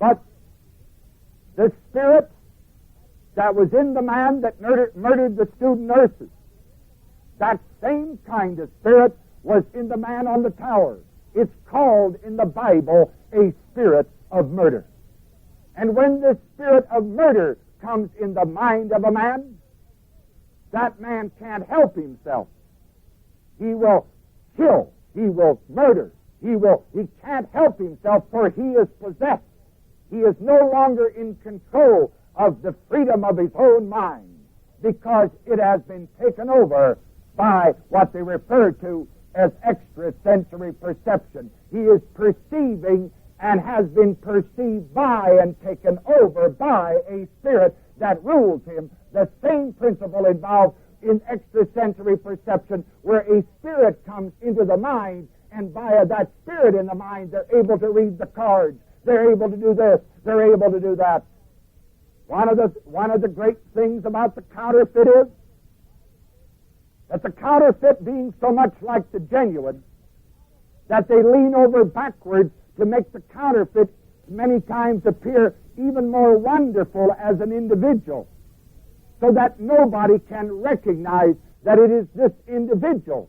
But the spirit that was in the man that murdered the student nurses, that same kind of spirit was in the man on the tower. It's called in the Bible a spirit of murder. And when the spirit of murder comes in the mind of a man, that man can't help himself. He will kill. He will murder. He can't help himself, for he is possessed. He is no longer in control of the freedom of his own mind, because it has been taken over by what they refer to as extrasensory perception. He is perceiving and has been perceived by and taken over by a spirit that rules him. The same principle involved in extrasensory perception, where a spirit comes into the mind, and by that spirit in the mind, they're able to read the cards. They're able to do this. They're able to do that. One of the great things about the counterfeit is that the counterfeit, being so much like the genuine, that they lean over backwards to make the counterfeit many times appear even more wonderful as an individual, so that nobody can recognize that it is this individual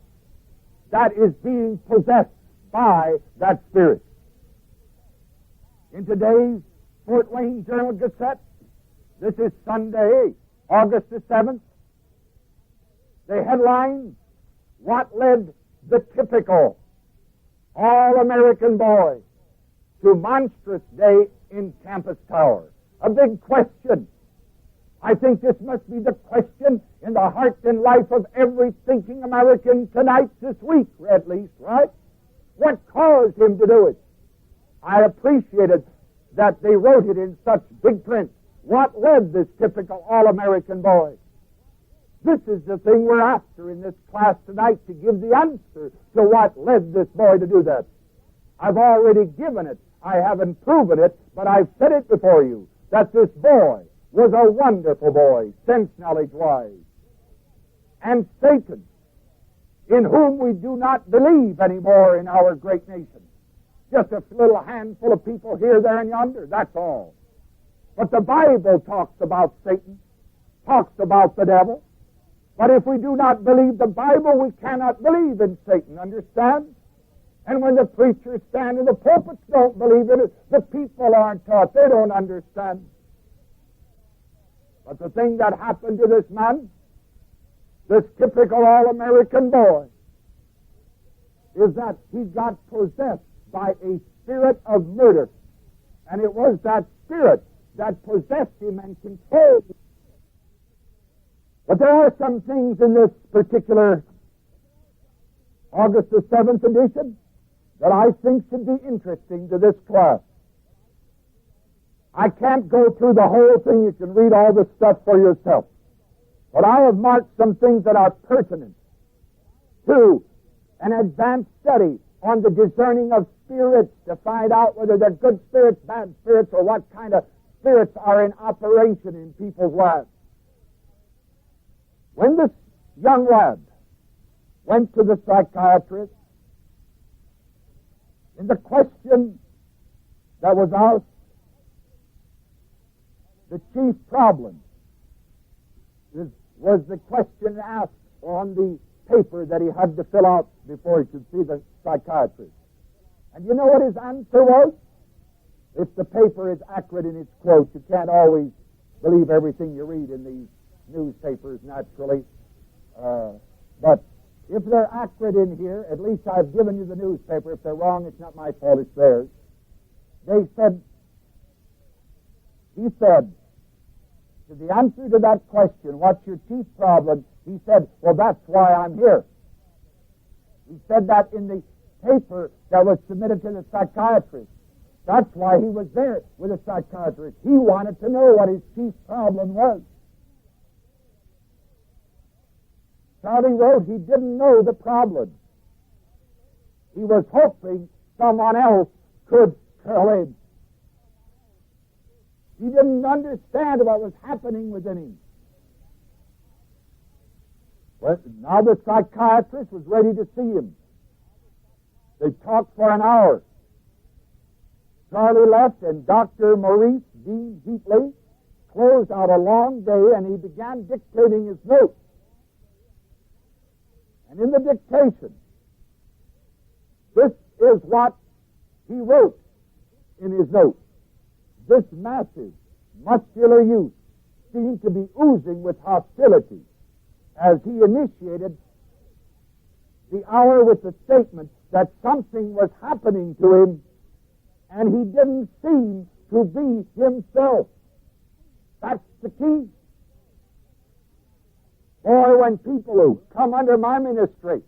that is being possessed by that spirit. In today's Fort Wayne Journal-Gazette, this is Sunday, August the 7th, the headline, "What led the typical all-American boy to monstrous day in Campus Tower?" A big question. I think this must be the question in the heart and life of every thinking American tonight, this week, at least, right? What caused him to do it? I appreciated that they wrote it in such big print. What led this typical all-American boy? This is the thing we're after in this class tonight, to give the answer to what led this boy to do that. I've already given it. I haven't proven it, but I've said it before you, that this boy was a wonderful boy, sense knowledge-wise. And Satan, in whom we do not believe anymore in our great nation. Just a little handful of people here, there, and yonder, that's all. But the Bible talks about Satan, talks about the devil. But if we do not believe the Bible, we cannot believe in Satan, understand? And when the preachers stand in the pulpits don't believe in it, the people aren't taught, they don't understand. But the thing that happened to this man, this typical all-American boy, is that he got possessed by a spirit of murder. And it was that spirit that possessed him and controlled him. But there are some things in this particular August the 7th edition that I think should be interesting to this class. I can't go through the whole thing. You can read all this stuff for yourself. But I have marked some things that are pertinent to an advanced study on the discerning of spirits, to find out whether they're good spirits, bad spirits, or what kind of spirits are in operation in people's lives. When this young lad went to the psychiatrist, in the question that was asked, the chief problem was the question asked on the paper that he had to fill out before he could see the psychiatrist. And you know what his answer was? If the paper is accurate in its quotes, you can't always believe everything you read in these newspapers, naturally. But if they're accurate in here, at least I've given you the newspaper. If they're wrong, it's not my fault, it's theirs. He said, to the answer to that question, what's your chief problem? He said, well, that's why I'm here. He said that in the paper that was submitted to the psychiatrist. That's why he was there with the psychiatrist. He wanted to know what his chief problem was. Charlie wrote he didn't know the problem. He was hoping someone else could tell him. He didn't understand what was happening within him. Well, now the psychiatrist was ready to see him. They talked for an hour. Charlie left, and Dr. Maurice Dean Heatley closed out a long day, and he began dictating his notes. And in the dictation, this is what he wrote in his notes. This massive, muscular youth seemed to be oozing with hostility as he initiated the hour with the statement that something was happening to him, and he didn't seem to be himself. That's the key. Boy, when people who come under my ministry,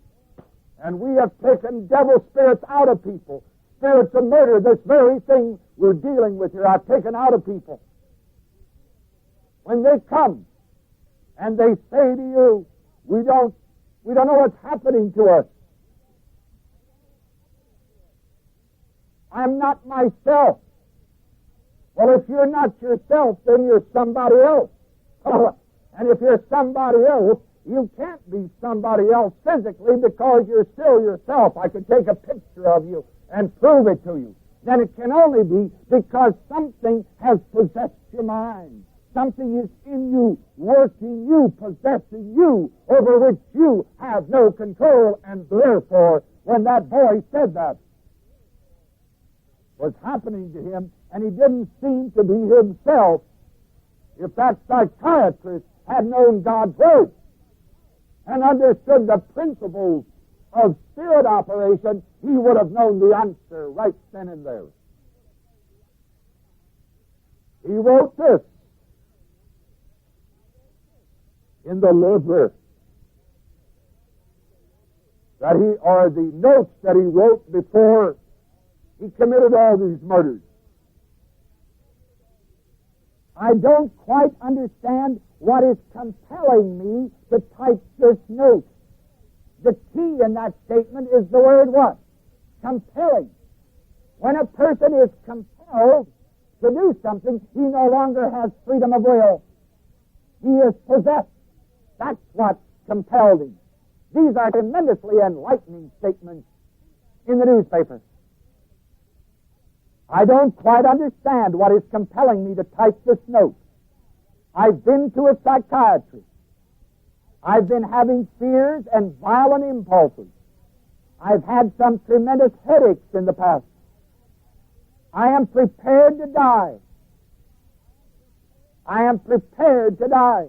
and we have taken devil spirits out of people, spirits of murder, this very thing we're dealing with here, I've taken out of people. When they come and they say to you, we don't know what's happening to us. I'm not myself. Well, if you're not yourself, then you're somebody else. And if you're somebody else, you can't be somebody else physically because you're still yourself. I could take a picture of you and prove it to you. Then it can only be because something has possessed your mind. Something is in you, working you, possessing you, over which you have no control. And therefore, when that boy said that, was happening to him, and he didn't seem to be himself, if that psychiatrist had known God's Word and understood the principles of spirit operation, he would have known the answer right then and there. He wrote this in the liver or the notes that he wrote before he committed all these murders. I don't quite understand what is compelling me to type this note. The key in that statement is the word what? Compelling. When a person is compelled to do something, he no longer has freedom of will. He is possessed. That's what compelled him. These are tremendously enlightening statements in the newspaper. I don't quite understand what is compelling me to type this note. I've been to a psychiatrist. I've been having fears and violent impulses. I've had some tremendous headaches in the past. I am prepared to die. I am prepared to die.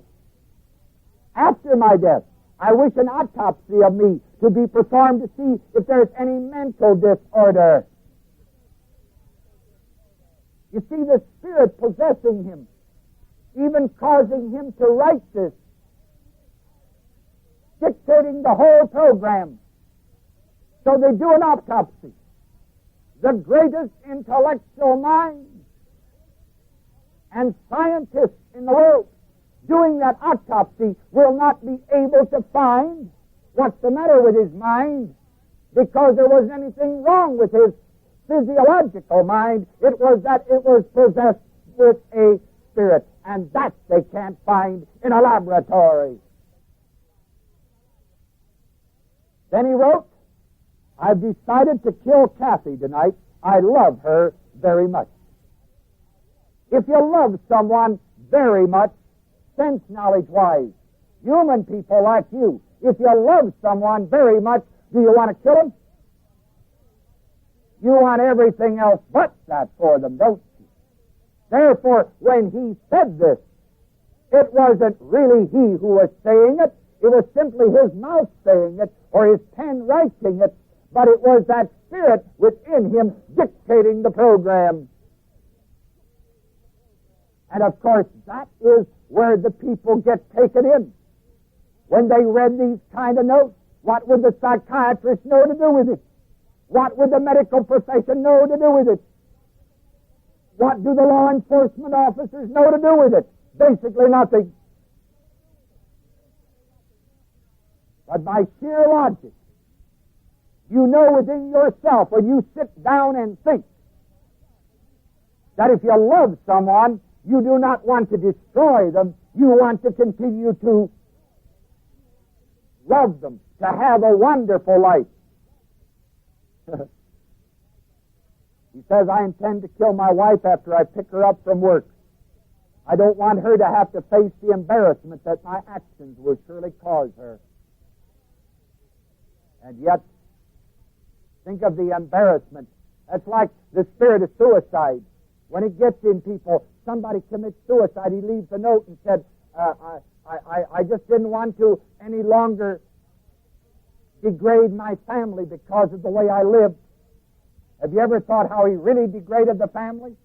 After my death, I wish an autopsy of me to be performed to see if there's any mental disorder. You see, the Spirit possessing him, even causing him to write this, dictating the whole program. So they do an autopsy. The greatest intellectual minds and scientists in the world doing that autopsy will not be able to find what's the matter with his mind because there wasn't anything wrong with his physiological mind. It was that it was possessed with a spirit, and that they can't find in a laboratory. Then he wrote, I've decided to kill Kathy tonight. I love her very much. If you love someone very much, sense knowledge-wise, human people like you, if you love someone very much, do you want to kill them? You want everything else but that for them, don't you? Therefore, when he said this, it wasn't really he who was saying it. It was simply his mouth saying it or his pen writing it, but it was that spirit within him dictating the program. And of course, that is where the people get taken in. When they read these kind of notes, what would the psychiatrist know to do with it? What would the medical profession know to do with it? What do the law enforcement officers know to do with it? Basically nothing. But by sheer logic, you know within yourself when you sit down and think that if you love someone, you do not want to destroy them, you want to continue to love them, to have a wonderful life. He says, I intend to kill my wife after I pick her up from work. I don't want her to have to face the embarrassment that my actions will surely cause her. And yet, think of the embarrassment. That's like the spirit of suicide. When it gets in people, somebody commits suicide, he leaves a note and said, I just didn't want to any longer degrade my family because of the way I lived. Have you ever thought how he really degraded the family?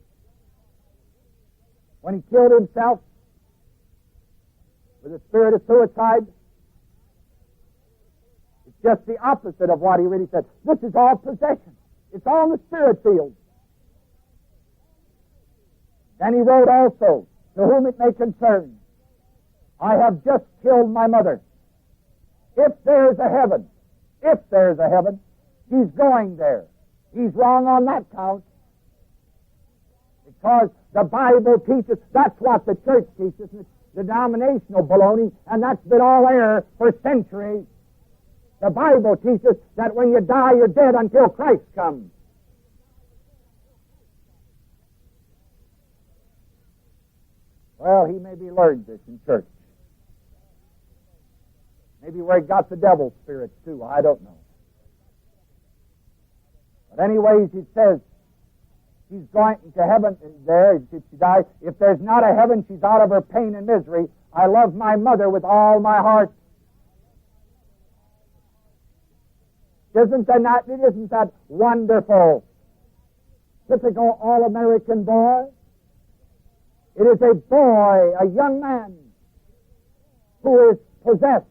When he killed himself with a spirit of suicide? It's just the opposite of what he really said. This is all possession. It's all in the spirit field. Then he wrote also, to whom it may concern, I have just killed my mother. If there's a heaven, he's going there. He's wrong on that count. Because the Bible teaches, that's what the church teaches, it's denominational baloney, and that's been all error for centuries. The Bible teaches that when you die, you're dead until Christ comes. Well, he maybe learned this in church. Maybe where he got the devil's spirits too, I don't know. But anyways, he says, she's going to heaven there, if she dies. If there's not a heaven, she's out of her pain and misery. I love my mother with all my heart. Isn't that wonderful? Typical all-American boy. It is a boy, a young man, who is possessed.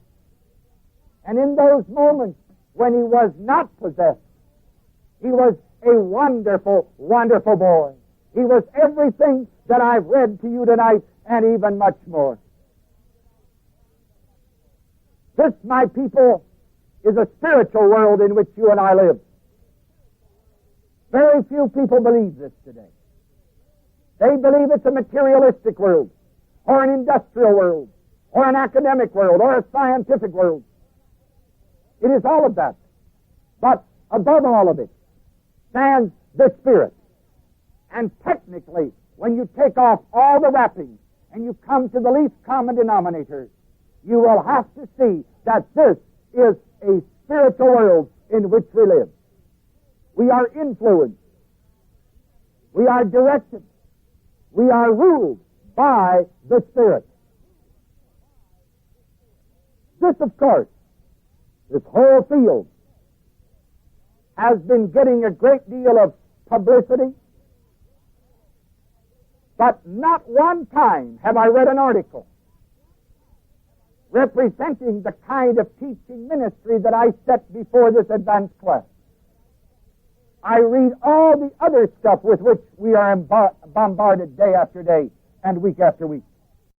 And in those moments when he was not possessed, he was a wonderful, wonderful boy. He was everything that I've read to you tonight, and even much more. This, my people, is a spiritual world in which you and I live. Very few people believe this today. They believe it's a materialistic world, or an industrial world, or an academic world, or a scientific world. It is all of that. But above all of it stands the Spirit. And technically, when you take off all the wrappings and you come to the least common denominator, you will have to see that this is a spiritual world in which we live. We are influenced. We are directed. We are ruled by the Spirit. This, of course, this whole field has been getting a great deal of publicity, but not one time have I read an article representing the kind of teaching ministry that I set before this advanced class. I read all the other stuff with which we are bombarded day after day and week after week.